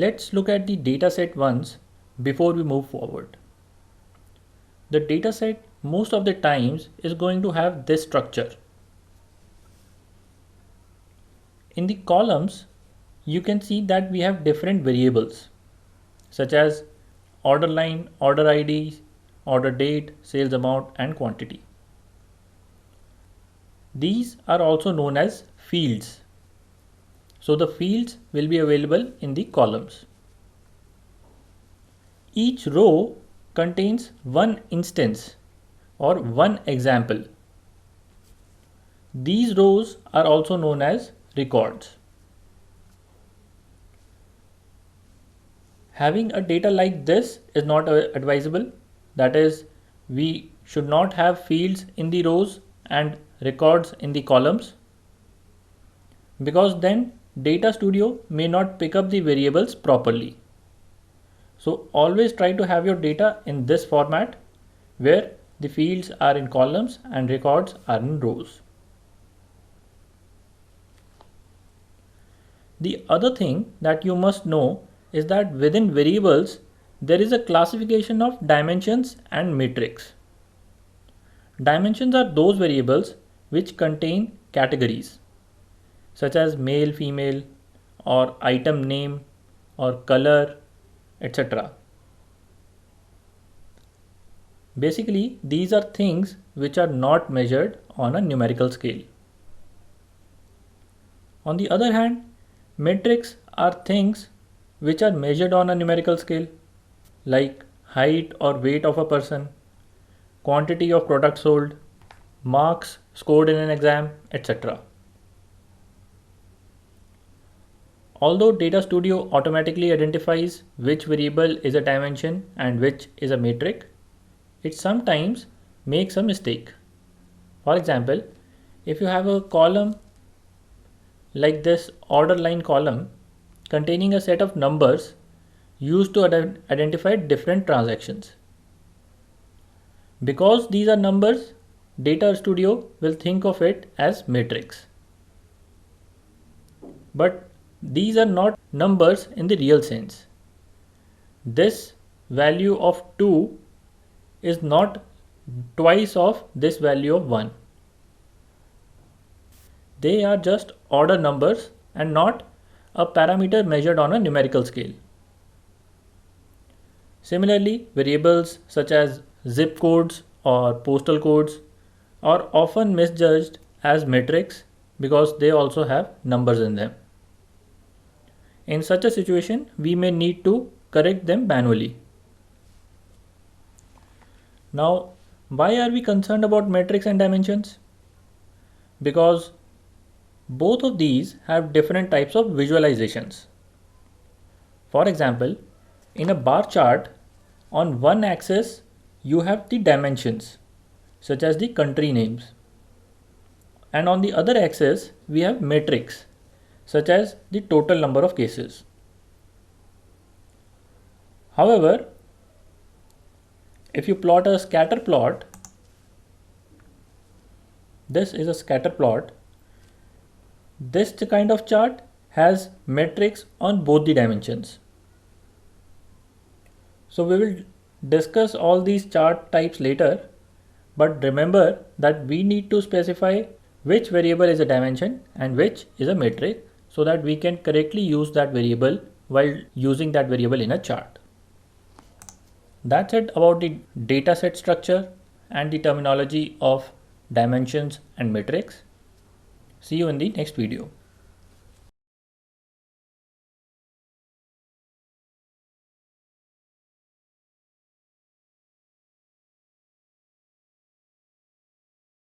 Let's look at the dataset once before we move forward. The dataset most of the times is going to have this structure. In the columns, you can see that we have different variables such as order line, order ID, order date, sales amount, and quantity. These are also known as fields. So the fields will be available in the columns. Each row contains one instance or one example. These rows are also known as records. Having a data like this is not advisable. That is, we should not have fields in the rows and records in the columns, because then Data Studio may not pick up the variables properly. So always try to have your data in this format where the fields are in columns and records are in rows. The other thing that you must know is that within variables there is a classification of dimensions and matrix. Dimensions are those variables which contain categories such as male, female, or item name, or color, etc. Basically, these are things which are not measured on a numerical scale. On the other hand, metrics are things which are measured on a numerical scale, like height or weight of a person, quantity of products sold, marks scored in an exam, etc. Although Data Studio automatically identifies which variable is a dimension and which is a metric, it sometimes makes a mistake. For example, if you have a column like this order line column containing a set of numbers used to identify different transactions. Because these are numbers, Data Studio will think of it as matrix. But these are not numbers in the real sense. This value of 2 is not twice of this value of 1. They are just order numbers and not a parameter measured on a numerical scale. Similarly, variables such as zip codes or postal codes are often misjudged as metrics because they also have numbers in them. In such a situation, we may need to correct them manually. Now, why are we concerned about metrics and dimensions? Because both of these have different types of visualizations. For example, in a bar chart, on one axis you have the dimensions, such as the country names. And on the other axis, we have metrics, such as the total number of cases. However, if you plot a scatter plot, this is a scatter plot. This kind of chart has metrics on both the dimensions. So we will discuss all these chart types later, but remember that we need to specify which variable is a dimension and which is a metric, so that we can correctly use that variable while using that variable in a chart. That's it about the dataset structure and the terminology of dimensions and metrics. See you in the next video.